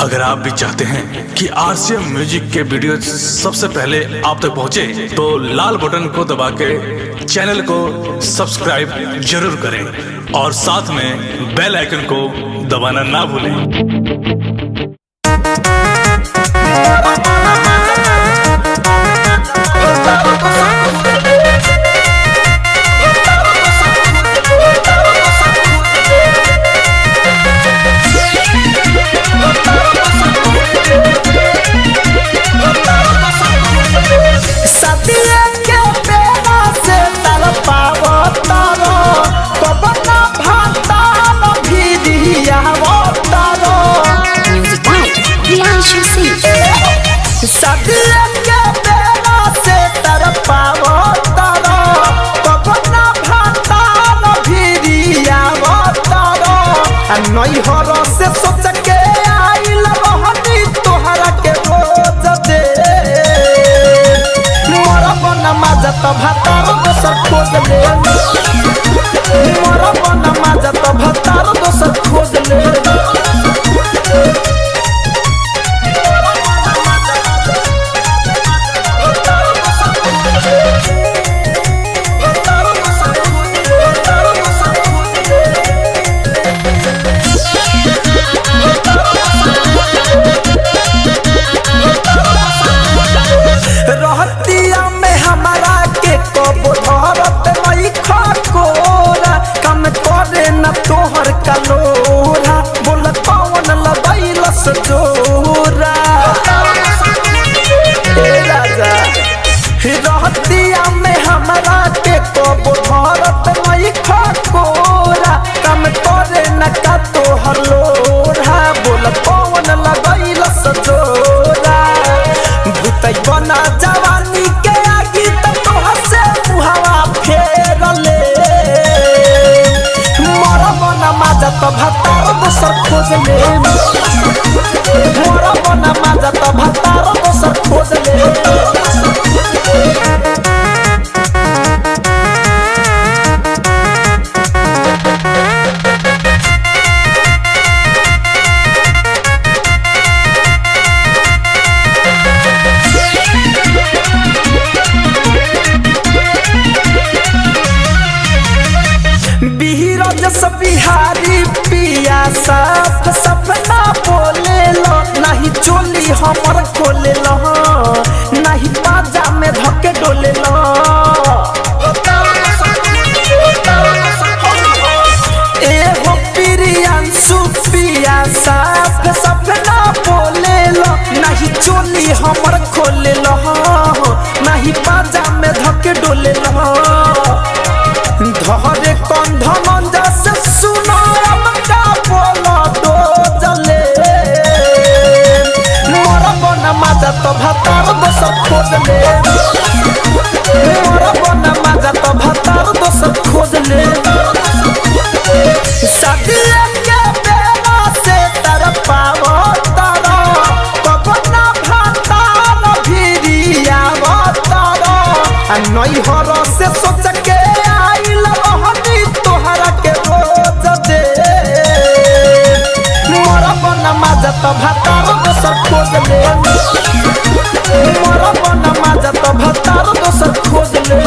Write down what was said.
अगर आप भी चाहते हैं कि आरसीएम म्यूजिक के वीडियो सबसे पहले आप तक पहुंचे, तो लाल बटन को दबा के चैनल को सब्सक्राइब जरूर करें और साथ में बेल आइकन को दबाना ना भूलें। नई हर से सोच के आइल रहनी तोहरा के रोज दे मोरा बना माजत भतार दोसर खोज ले मोरा बना माजत भतार दोसर खोज ले। तोहर कलोरा बोल कौन लबैलस जोरा राजा रहतिया में हमरा के कबो धरत मई खकोरा कम करे न का तोहर लोरा बोल कौन लबैलस जोरा भूतै बना जवानी के आगी त तोहर से मुहावा फेर ले माजत भतार दोसर खोज ले मोरा बना माजत भतार दोसर खोज ले। बिहारी पिया साफ सपना बोले लो नहीं चोली हमर खोले लो नहीं बाजा में धके डोले लो ए हो प्रियांशु पिया साफ सपना बोले लो नहीं चोली हमर खोले लो नहीं बाजा में धके डोले लो धरे कंध मंजा से सुनो का बोलो दो जले मोरा बना माजत भतार दोसर खोज ले मोरा बना माजत भतार दोसर खोज ले। सदिया के बेला से तर पावो तारा कबना भातार भिरिया तारा नई हर से सोच के तोहरा के रोज दे मोरा बना माजत भतार दोसर खोज ले मोरा बना माजत भतार दोसर खोज ले।